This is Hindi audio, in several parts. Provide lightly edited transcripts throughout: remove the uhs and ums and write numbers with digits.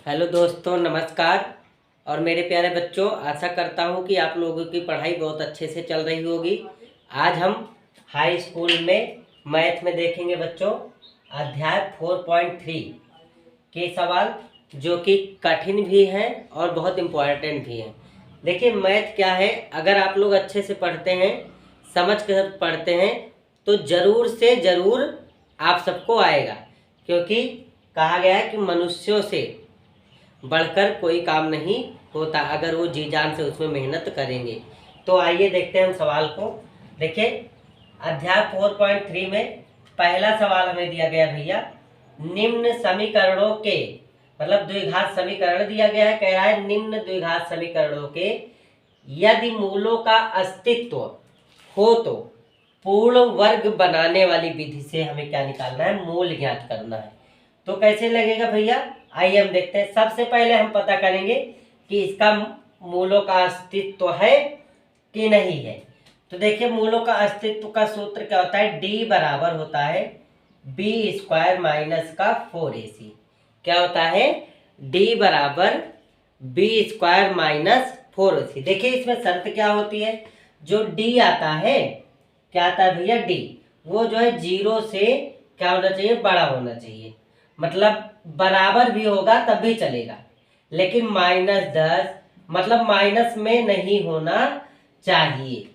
हेलो दोस्तों, नमस्कार। और मेरे प्यारे बच्चों, आशा करता हूँ कि आप लोगों की पढ़ाई बहुत अच्छे से चल रही होगी। आज हम हाई स्कूल में मैथ में देखेंगे बच्चों अध्याय 4.3 के सवाल, जो कि कठिन भी हैं और बहुत इम्पोर्टेंट भी हैं। देखिए, मैथ क्या है, अगर आप लोग अच्छे से पढ़ते हैं, समझ कर पढ़ते हैं, तो ज़रूर से ज़रूर आप सबको आएगा। क्योंकि कहा गया है कि मनुष्यों से बढ़कर कोई काम नहीं होता अगर वो जी जान से उसमें मेहनत करेंगे। तो आइए देखते हैं हम सवाल को। देखिए, अध्याय 4.3 में पहला सवाल हमें दिया गया भैया, निम्न समीकरणों के, मतलब द्विघात समीकरण दिया गया है। कह रहा है निम्न द्विघात समीकरणों के यदि मूलों का अस्तित्व हो तो पूर्ण वर्ग बनाने वाली विधि से हमें क्या निकालना है, मूल ज्ञात करना है। तो कैसे लगेगा भैया, आइए हम देखते हैं। सबसे पहले हम पता करेंगे कि इसका मूलों का अस्तित्व है कि नहीं है। तो देखिए, मूलों का अस्तित्व का सूत्र क्या होता है, डी बराबर होता है बी स्क्वायर माइनस का 4ac। क्या होता है, डी बराबर बी स्क्वायर माइनस 4ac। देखिए, इसमें शर्त क्या होती है, जो डी आता है, क्या आता है भैया, डी, वो जो है 0 से क्या होना चाहिए, बड़ा होना चाहिए। मतलब बराबर भी होगा तब भी चलेगा, लेकिन -10 मतलब माइनस में नहीं होना चाहिए,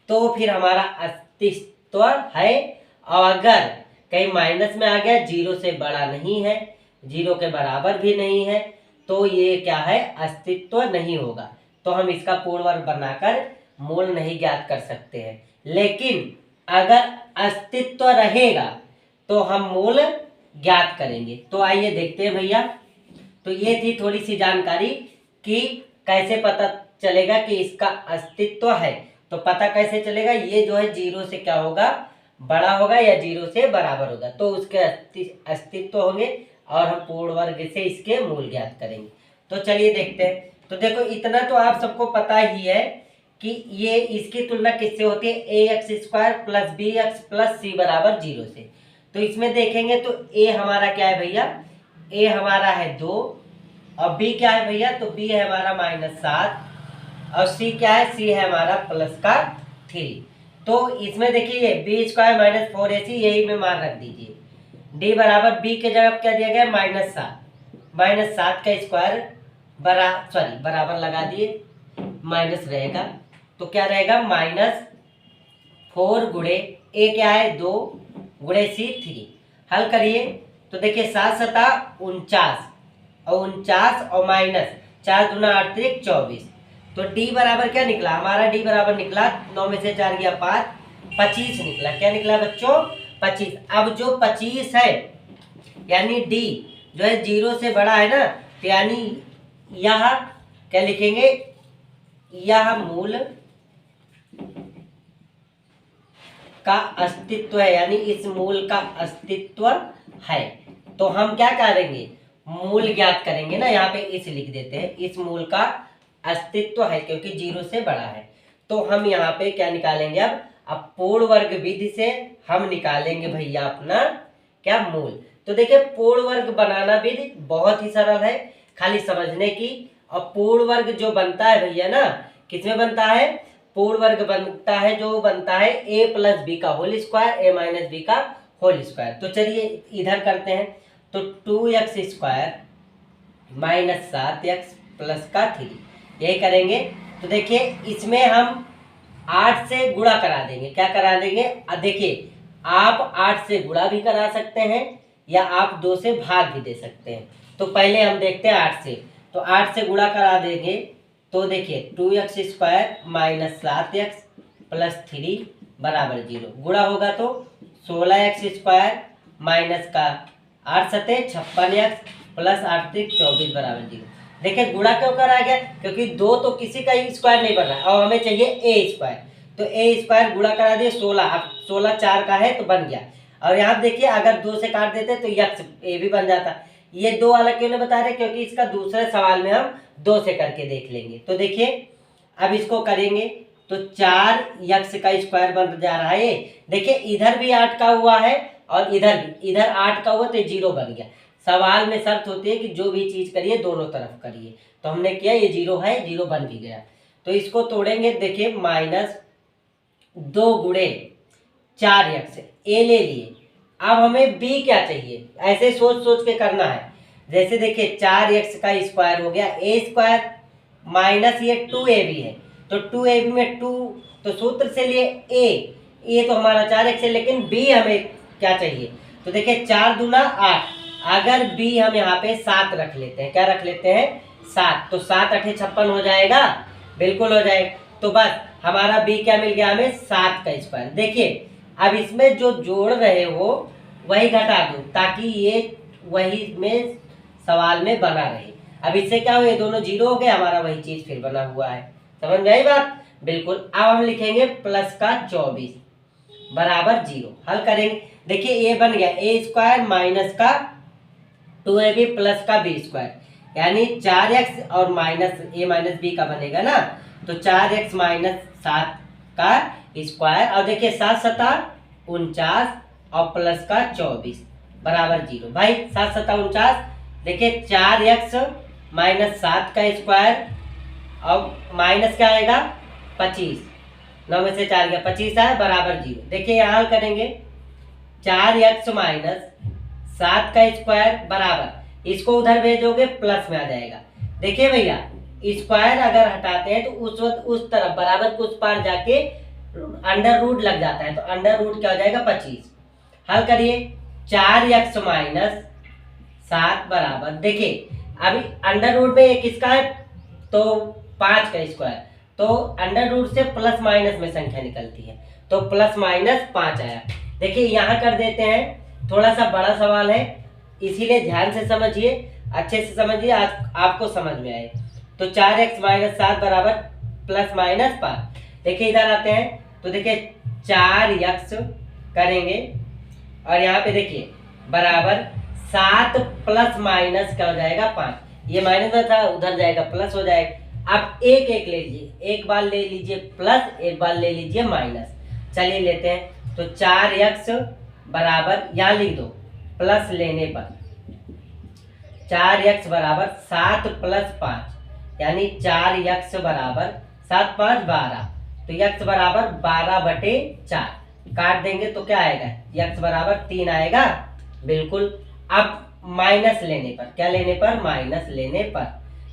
तो फिर हमारा अस्तित्व है। और अगर कहीं माइनस में आ गया, 0 से बड़ा नहीं है, 0 के बराबर भी नहीं है, तो ये क्या है, अस्तित्व नहीं होगा। तो हम इसका पूर्ण वर्ग बनाकर मूल नहीं ज्ञात कर सकते हैं। लेकिन अगर अस्तित्व रहेगा तो हम मूल ज्ञात करेंगे। तो आइए देखते हैं भैया। तो ये थी थोड़ी सी जानकारी कि कैसे पता चलेगा कि इसका अस्तित्व है। तो पता कैसे चलेगा, ये जो है 0 से क्या होगा, बड़ा होगा, या 0 से बराबर होगा, तो उसके अस्तित्व होंगे और हम पूर्ण वर्ग से इसके मूल ज्ञात करेंगे। तो चलिए देखते हैं। तो देखो, इतना तो आप सबको पता ही है कि ये इसकी तुलना किससे होती है, A x square plus B x plus C बराबर 0 से। तो इसमें देखेंगे तो ए हमारा क्या है भैया, ए हमारा है 2, और बी क्या है भैया, तो बी है हमारा -7, और सी क्या है, सी है हमारा प्लस का 3। तो इसमें देखिए, ये बी स्क्वायर माइनस 4ac यही में मान रख दीजिए। डी बराबर बी के जगह क्या दिया गया, -7 का स्क्वायर बराबर लगा दिए, माइनस रहेगा, तो क्या रहेगा, -4 गुणे ए क्या है 2 गुणे सी 3। हल करिए तो देखिए, 7 सता 49, और 49 और माइनस 4 दूना 8 त्रिक 24। तो डी बराबर क्या निकला हमारा, डी बराबर निकला 9 में से 4 गया 5, 25 निकला। क्या निकला बच्चों, 25। अब जो 25 है, यानी डी जो है 0 से बड़ा है ना, तो यानी यह क्या लिखेंगे, यह मूल का अस्तित्व है, यानी इस मूल का अस्तित्व है। तो हम क्या करेंगे, मूल ज्ञात करेंगे ना, यहाँ पे इस लिख देते हैं, इस मूल का अस्तित्व है क्योंकि 0 से बड़ा है। तो हम यहाँ पे क्या निकालेंगे, अब पूर्ण वर्ग विधि से हम निकालेंगे भैया अपना क्या, मूल। तो देखिए, पूर्ण वर्ग बनाना विधि बहुत ही सरल है, खाली समझने की। और पूर्ण वर्ग जो बनता है भैया ना, किसमें बनता है, पूर्ण वर्ग बनता है, जो बनता है a प्लस बी का whole square, a minus B का होल स्क्वायर। तो चलिए इधर करते हैं। तो 2x square minus 7x plus का 3, यही करेंगे। तो देखिए, इसमें हम 8 से गुणा करा देंगे। क्या करा देंगे, देखिए, आप 8 से गुणा भी करा सकते हैं, या आप 2 से भाग भी दे सकते हैं। तो पहले हम देखते हैं 8 से। तो 8 से गुणा करा देंगे, तो देखिए 2x square minus 7x plus 3 बराबर 0। गुणा होगा तो 16x स्क्वायर माइनस का 8 सते 56x प्लस 8 त्रिक 24 बराबर 0। देखिए, गुणा क्यों करा गया, क्योंकि 2 तो किसी का ही स्क्वायर नहीं बन रहा है, और हमें चाहिए ए स्क्वायर। तो ए स्क्वायर गुणा करा दिए 16, अब 16 4 का है तो बन गया। और यहाँ देखिए, अगर 2 से काट देते तो यक्स ए भी बन जाता। ये 2 अलग क्यों नहीं बता रहे, क्योंकि इसका दूसरे सवाल में हम 2 से करके देख लेंगे। तो देखिए, अब इसको करेंगे तो 4 यक्स का स्क्वायर बन जा रहा है। ये देखिए, इधर भी 8 का हुआ है और इधर भी, इधर 8 का हुआ तो 0 बन गया। सवाल में शर्त होती है कि जो भी चीज़ करिए दोनों तरफ करिए। तो हमने किया, ये 0 है, 0 बन भी गया। तो इसको तोड़ेंगे, देखिए -2 गुणे 4x ए ले लिए। अब हमें b क्या चाहिए, ऐसे सोच सोच के करना है। जैसे देखिए 4x का स्क्वायर हो गया ए स्क्वायर, माइनस ये 2ab है, तो 2ab में 2, तो सूत्र से लिए ए तो हमारा 4x है, लेकिन b हमें क्या चाहिए। तो देखिए 4 दूना 8, अगर b हम यहाँ पे 7 रख लेते हैं, क्या रख लेते हैं 7, तो 7 8 56 हो जाएगा, बिल्कुल हो जाएगा। तो बस हमारा b क्या मिल गया हमें, 7 का स्क्वायर। देखिए अब इसमें जो जोड़ रहे हो वही घटा दो, ताकि ये वही में सवाल में बना रहे। अब इससे क्या हो, ये दोनों 0 हो गए, हमारा वही चीज फिर बना हुआ है। समझ में आई बात, बिल्कुल। अब हम लिखेंगे प्लस का 24 बराबर 0, हल करेंगे। देखिए ये बन गया ए स्क्वायर माइनस का 2ab प्लस का b स्क्वायर, यानी 4x और माइनस a माइनस b का बनेगा ना, तो 4x माइनस 7 का स्क्वायर, और देखिए 7 7 49 और प्लस का 24 बराबर 0। भाई 7 7 49, देखिए 4x माइनस 7 का स्क्वायर और माइनस क्या आएगा 25, 9 में से 4 गया 25 है, बराबर 0। देखिए यहाँ हल करेंगे, 4x माइनस 7 का स्क्वायर बराबर, इसको उधर भेजोगे प्लस में आ जाएगा। देखिए भैया स्क्वायर अगर हटाते हैं तो उस वक्त उस तरफ बराबर के उस पार जाके अंडर रूट लग जाता है, तो अंडर रूट क्या हो जाएगा 25। हल करिए, 4x माइनस 7 बराबर, देखिए अभी अंडर रूट में ये किसका है, तो 5 का स्क्वायर, तो अंडर रूट से प्लस माइनस में संख्या निकलती है, तो प्लस माइनस 5 आया। देखिए यहाँ कर देते हैं, थोड़ा सा बड़ा सवाल है, इसीलिए ध्यान से समझिए, अच्छे से समझिए, आज आपको समझ में आए। तो 4x माइनस 7 बराबर प्लस माइनस 5। देखिए इधर आते हैं, तो देखिए 4x करेंगे, और यहाँ पे देखिए बराबर 7 प्लस माइनस क्या हो जाएगा 5, ये माइनस में था उधर जाएगा प्लस हो जाएगा। अब एक एक ले लीजिए, एक बार ले लीजिए प्लस, एक बार ले लीजिए माइनस। चलिए लेते हैं, तो 4x बराबर यहाँ लिख दो, प्लस लेने पर 4x बराबर 7 प्लस 5, यानी 4x बराबर 7 5 12, तो x बराबर 12/4 काट देंगे तो क्या आएगा, x बराबर 3 आएगा, बिल्कुल। अब माइनस लेने पर, क्या लेने पर, माइनस लेने पर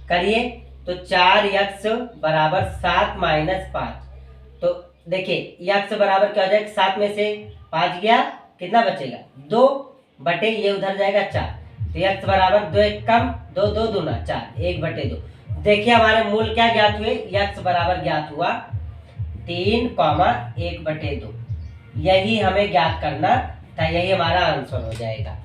करिए, तो 4x बराबर 7 माइनस 5, तो देखिए x बराबर क्या हो जाएगा, 7 में से 5 गया, कितना बचेगा 2 बटे ये उधर जाएगा 4, तो x बराबर 2 1 कम 2 2 दूना 4 1/2। देखिए हमारे मूल क्या ज्ञात हुए, x बराबर ज्ञात हुआ 3, 1/2, यही हमें ज्ञात करना था, यही हमारा आंसर हो जाएगा।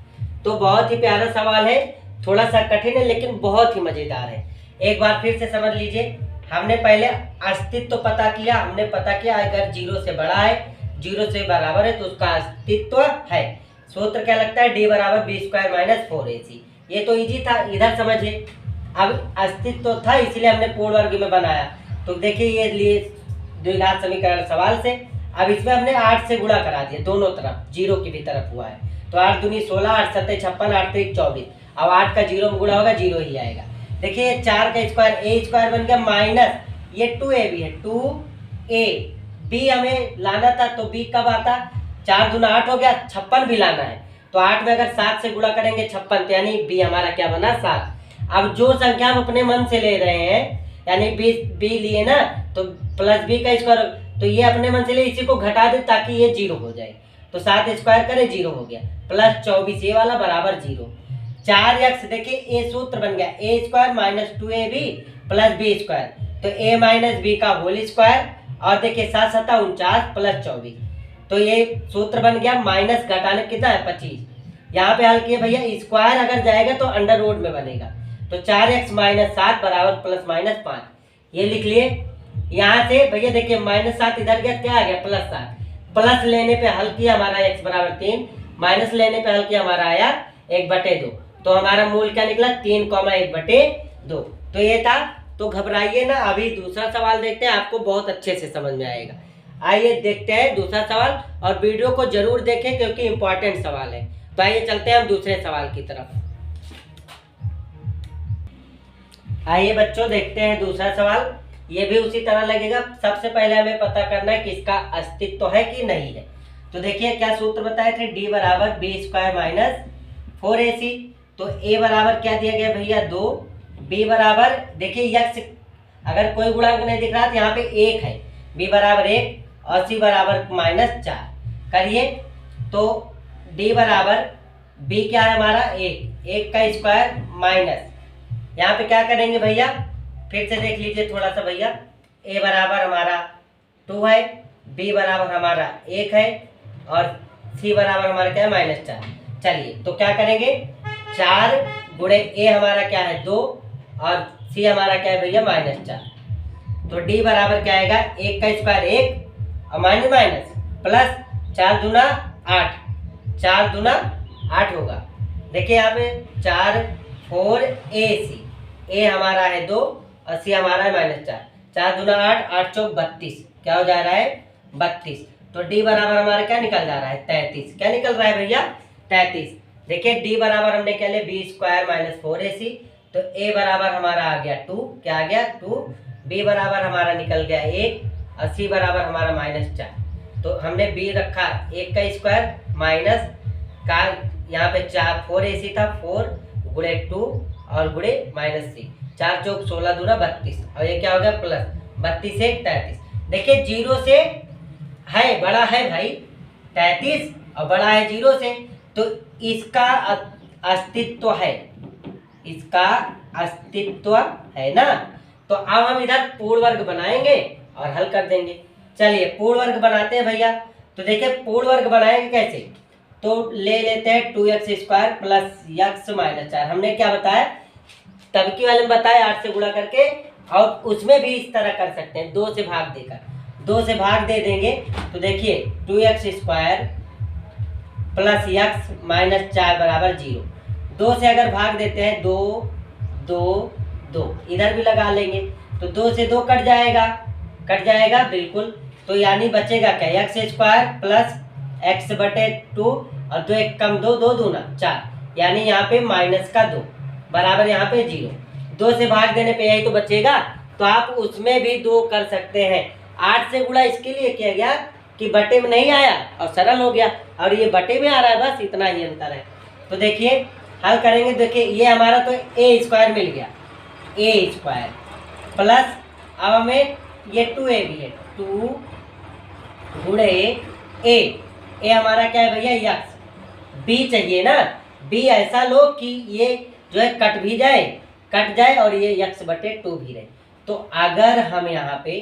तो बहुत ही प्यारा सवाल है, थोड़ा सा कठिन है लेकिन बहुत ही मजेदार है। एक बार फिर से समझ लीजिए, हमने पहले अस्तित्व तो पता किया, हमने पता किया अगर 0 से बड़ा है, 0 से बराबर है तो उसका अस्तित्व है। सूत्र क्या लगता है, d बराबर b स्क्वायर माइनस 4ac, ये तो इजी था, इधर समझिए। अब अस्तित्व था इसलिए हमने पूर्ण वर्ग में बनाया, तो देखिए ये लिए द्विघात समीकरण सवाल से। अब इसमें हमने 8 से गुणा करा दिया, दोनों तरफ 0 की भी तरफ हुआ है, तो 8 दूनी 16, 8 सत्ते 56, 8 3 24। अब 8 का 0 में गुणा होगा 0 ही आएगा। देखिए 4 का स्क्वायर ए स्क्वायर बन गया माइनस ये 2ab है, 2a, b हमें लाना था तो b कब आता, 4 दूना 8 हो गया, 56 भी लाना है, तो 8 में अगर 7 से गुणा करेंगे 56, तो यानी b हमारा क्या बना 7। अब जो संख्या हम अपने मन से ले रहे हैं, यानी b लिए ना, तो प्लस b का स्क्वायर, तो ये अपने मन से ले, इसी को घटा दे ताकि ये 0 हो जाए, तो 7 स्क्वायर करे 0 हो गया, प्लस 24 ये वाला बराबर 0। 4x देखिए ए सूत्र बन गया a square minus 2ab plus b square, तो a माइनस b का होल स्क्वायर, और देखिए 7 7 49 प्लस 24, तो ये सूत्र बन गया, माइनस घटाने कितना है 25। यहाँ पे हल किए भैया, स्क्वायर अगर जाएगा तो अंडर रूट में बनेगा, तो 4x माइनस 7 बराबर प्लस माइनस 5, ये लिख लिए। यहाँ से भैया देखिए माइनस 7 इधर गया, क्या आ गया प्लस 7, प्लस लेने पे हल किया हमारा x बराबर 3, माइनस लेने पे हल किया हमारा आया 1/2, तो हमारा मूल क्या निकला 3, 1/2। तो ये था, तो घबराइए ना, अभी दूसरा सवाल देखते हैं, आपको बहुत अच्छे से समझ में आएगा। आइए देखते हैं दूसरा सवाल, और वीडियो को जरूर देखें क्योंकि इंपॉर्टेंट सवाल है। तो आइए चलते हैं हम दूसरे सवाल की तरफ। आइए बच्चों देखते हैं दूसरा सवाल। ये भी उसी तरह लगेगा। सबसे पहले हमें पता करना है कि इसका अस्तित्व है कि नहीं है। तो देखिए क्या सूत्र बताए थे, डी बराबर बी स्क्वायर माइनस 4ac। तो ए बराबर क्या दिया गया भैया 2, बी बराबर देखिए यक्स अगर कोई गुणांक नहीं दिख रहा तो यहाँ पे 1 है, बी बराबर 1 और सी बराबर -4 करिए। तो डी बराबर बी क्या है हमारा 1 का स्क्वायर माइनस यहाँ पे क्या करेंगे भैया, फिर से देख लीजिए थोड़ा सा भैया। ए बराबर हमारा 2 है, बी बराबर हमारा 1 है और सी बराबर हमारा क्या है -4। चलिए तो क्या करेंगे, 4 गुणे ए हमारा क्या है 2 और सी हमारा क्या है भैया -4। तो डी बराबर क्या आएगा 1 का स्क्वायर 1 और माइनस माइनस प्लस 4 दूना 8, 4 दूना 8 होगा। देखिए यहाँ पे 4 4ac, ए हमारा है 2 और सी हमारा है -4, 4 दूना 8, 8 चौक 32, क्या हो जा रहा है 32। तो डी बराबर हमारा क्या निकल जा रहा है 33। क्या निकल रहा है भैया 33। देखिए डी बराबर हमने क्या लिया बी स्क्वायर माइनस 4ac। तो ए बराबर हमारा आ गया 2, क्या आ गया 2, बी बराबर हमारा निकल गया 1 और सी बराबर हमारा -4। तो हमने बी रखा 1 का स्क्वायर माइनस का यहाँ पे 4ac था 4 गुणे 2 और गुणे -3, 4 चौक 16 दूना 32 और ये क्या हो गया प्लस 32 से 33। देखिए 0 से है बड़ा है भाई 33 और बड़ा है 0 से, तो इसका अस्तित्व है, इसका अस्तित्व है ना। तो अब हम इधर पूर्ण वर्ग बनाएंगे और हल कर देंगे। चलिए पूर्ण वर्ग बनाते हैं भैया। तो देखिए पूर्ण वर्ग बनाएंगे कैसे, तो ले लेते हैं 2x स्क्वायर प्लस x -4। हमने क्या बताया तबकी वाले में बताया 8 से गुणा करके, और उसमें भी इस तरह कर सकते हैं 2 से भाग देकर, 2 से भाग दे देंगे। तो देखिए 2x स्क्वायर प्लस x -4 बराबर 0। 2 से अगर भाग देते हैं 2 2 2, इधर भी लगा लेंगे तो 2 से 2 कट जाएगा, कट जाएगा बिल्कुल। तो यानी बचेगा क्या x स्क्वायर प्लस x बटे 2 और 2 1 कम 2, 2 दूना 4, यानी यहाँ पे -2 बराबर यहाँ पे 0। 2 से भाग देने पे यही तो बचेगा। तो आप उसमें भी 2 कर सकते हैं। 8 से गुणा इसके लिए किया गया कि बटे में नहीं आया और सरल हो गया, और ये बटे में आ रहा है, बस इतना ही अंतर है। तो देखिए हल करेंगे। देखिए ये हमारा तो ए स्क्वायर मिल गया, ए स्क्वायर प्लस अब हमें ये 2a भी है, 2 गुणे ए हमारा क्या है भैया x। बी चाहिए ना, बी ऐसा लो कि ये जो है कट जाए और ये x बटे 2 भी रहे। तो अगर हम यहाँ पे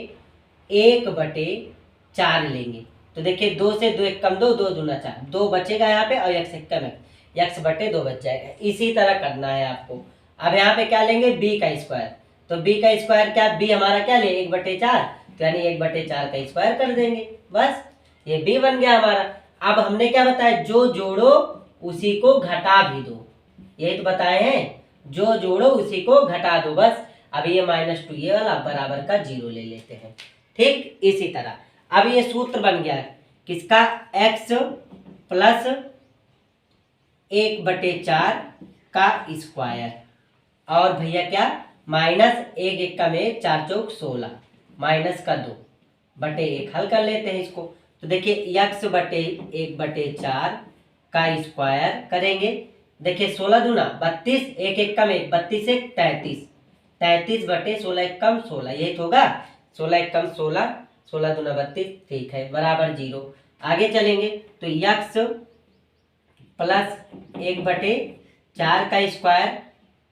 1/4 लेंगे तो देखिए 2 से 2 1 कम 2, 2 दूना 4, 2 बचेगा यहाँ पे और x 1 कम x बटे 2 बच जाएगा। इसी तरह करना है आपको। अब यहाँ पे क्या लेंगे b का स्क्वायर। तो b का स्क्वायर क्या, b हमारा क्या ले 1/4, तो यानी 1/4 का स्क्वायर कर देंगे, बस ये b बन गया हमारा। अब हमने क्या बताया, जो जोड़ो उसी को घटा भी दो, यही तो बताए हैं, जो जोड़ो उसी को घटा दो बस। अब ये -2 ये वाला बराबर का 0 ले लेते हैं। ठीक इसी तरह अब ये सूत्र बन गया किसका, x प्लस 1/4 का स्क्वायर और भैया क्या -1 1 का में 4 चौक 16 -2 बटे 1 हल कर लेते हैं इसको। तो देखिए x बटे 1/4 का स्क्वायर करेंगे। देखिए 16 दूना 32, 1 1 कम 1 32 से 33, 33 बटे 16 1 कम 16, यही तो होगा 16 1 कम 16, 16 दूना 32, ठीक है बराबर 0। आगे चलेंगे तो x प्लस 1/4 का स्क्वायर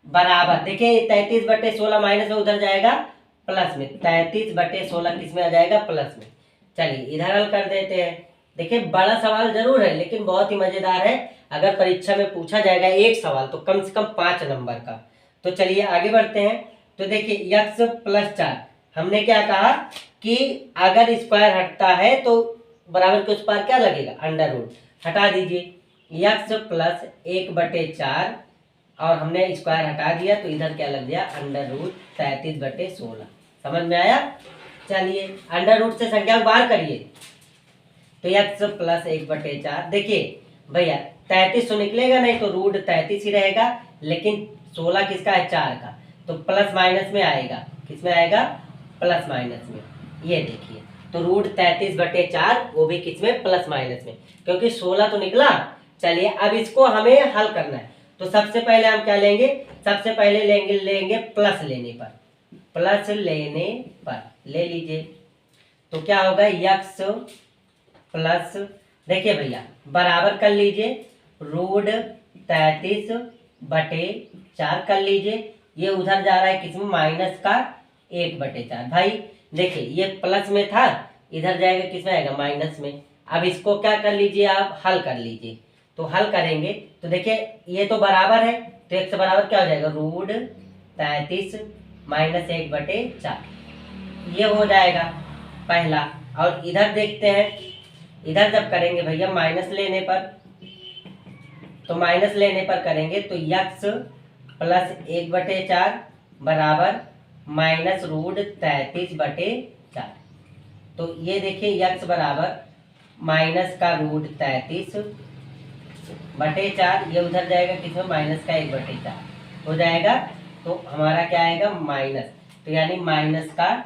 बराबर, देखिए 33/16 माइनस में उधर जाएगा प्लस में, 33/16 किस में आ जाएगा प्लस में। चलिए इधर हल कर देते हैं। देखिए बड़ा सवाल जरूर है लेकिन बहुत ही मजेदार है। अगर परीक्षा में पूछा जाएगा एक सवाल तो कम से कम 5 नंबर का। तो चलिए आगे बढ़ते हैं। तो देखिए x प्लस 4 हमने क्या कहा कि अगर स्क्वायर हटता है तो बराबर के उस पार क्या लगेगा अंडर रूट, हटा दीजिए x प्लस 1/4 और हमने स्क्वायर हटा दिया तो इधर क्या लग गया अंडर रूट 33/16। समझ में आया। चलिए अंडर रूट से संख्या को बाहर करिए तो x प्लस 1/4, देखिए भैया 33 तो निकलेगा नहीं तो रूट 33 ही रहेगा, लेकिन 16 किसका है 4 का, तो प्लस माइनस में आएगा, किस में आएगा, प्लस माइनस में। ये देखिए, तो √33/4 वो भी किस में, प्लस माइनस में, क्योंकि 16 तो निकला। चलिए अब इसको हमें हल करना है, तो सबसे पहले हम क्या लेंगे, सबसे पहले लेंगे प्लस लेने पर, प्लस लेने पर ले लीजिए, तो क्या होगा, x प्लस, देखिए भैया बराबर कर लीजिए, √33/4 कर लीजिए, ये उधर जा रहा है किसमें, माइनस का 1/4। भाई देखिए ये प्लस में था, इधर जाएगा किसमें आएगा, माइनस में। अब इसको क्या कर लीजिए, आप हल कर लीजिए, तो हल करेंगे तो देखिए ये तो बराबर है, तो एक से बराबर क्या हो जाएगा, √33 - 1/4, ये हो जाएगा पहला। और इधर देखते हैं, इधर जब करेंगे भैया माइनस लेने पर, तो माइनस लेने पर करेंगे तो x प्लस 1/4 बराबर माइनस √33/4। तो ये देखिए x बराबर माइनस का √33/4, ये उधर जाएगा किसमें, माइनस का 1/4 हो जाएगा, तो हमारा क्या आएगा, माइनस, तो यानी माइनस का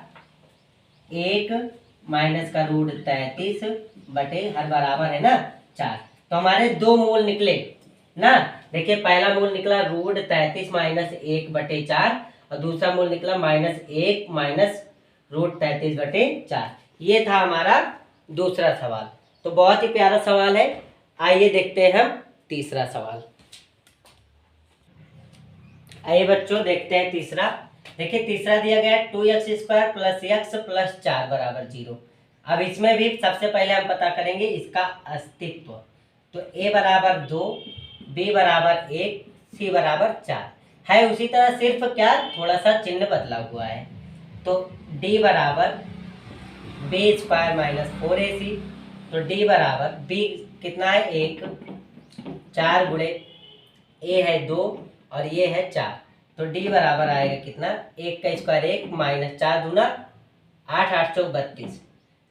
1 माइनस का √33 हर बराबर है ना 4। तो हमारे दो मूल निकले ना, देखिए पहला मूल निकला √33 - 1/4 और दूसरा मूल निकला -1 माइनस √33/4। ये था हमारा दूसरा सवाल। तो बहुत ही प्यारा सवाल है। आइए देखते हैं हम तीसरा सवाल। आइए बच्चों देखते हैं तीसरा। देखिए तीसरा दिया गया है 2x² + x + 4 बराबर 0। अब इसमें भी सबसे पहले हम पता करेंगे इसका अस्तित्व। तो a बराबर 2, b बराबर 1, c बराबर 4 है। उसी तरह सिर्फ क्या, थोड़ा सा चिन्ह बदला हुआ है। तो d बराबर b² - 4ac, तो d बराबर b कितना है, 1, 4 गुणे a है 2 और ये है 4, तो d बराबर आएगा कितना, 1 का स्क्वायर 1 माइनस 4 दूना 8, 8 चौक 32।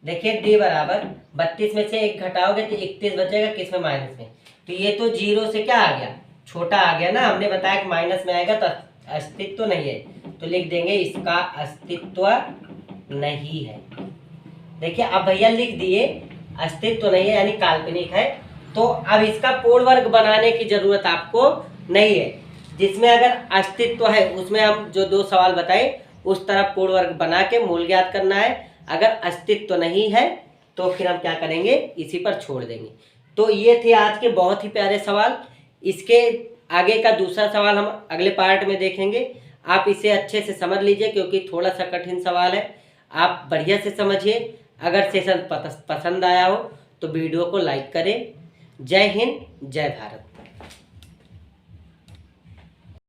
देखिए d बराबर 32 में से 1 घटाओगे तो 31 बचेगा, किस में, माइनस में। तो ये तो 0 से क्या आ गया, छोटा आ गया ना, हमने बताया कि माइनस में आएगा तो अस्तित्व नहीं है, तो लिख देंगे इसका अस्तित्व नहीं है। देखिए अब भैया लिख दिए अस्तित्व नहीं है यानी काल्पनिक है। तो अब इसका पूर्ण वर्ग बनाने की जरूरत आपको नहीं है। जिसमें अगर अस्तित्व है उसमें हम जो दो सवाल बताए उस तरह पूर्ण वर्ग बना के मूल ज्ञात करना है। अगर अस्तित्व नहीं है तो फिर हम क्या करेंगे, इसी पर छोड़ देंगे। तो ये थे आज के बहुत ही प्यारे सवाल। इसके आगे का दूसरा सवाल हम अगले पार्ट में देखेंगे। आप इसे अच्छे से समझ लीजिए क्योंकि थोड़ा सा कठिन सवाल है। आप बढ़िया से समझिए। अगर सेशन पसंद आया हो तो वीडियो को लाइक करें। जय हिंद, जय भारत।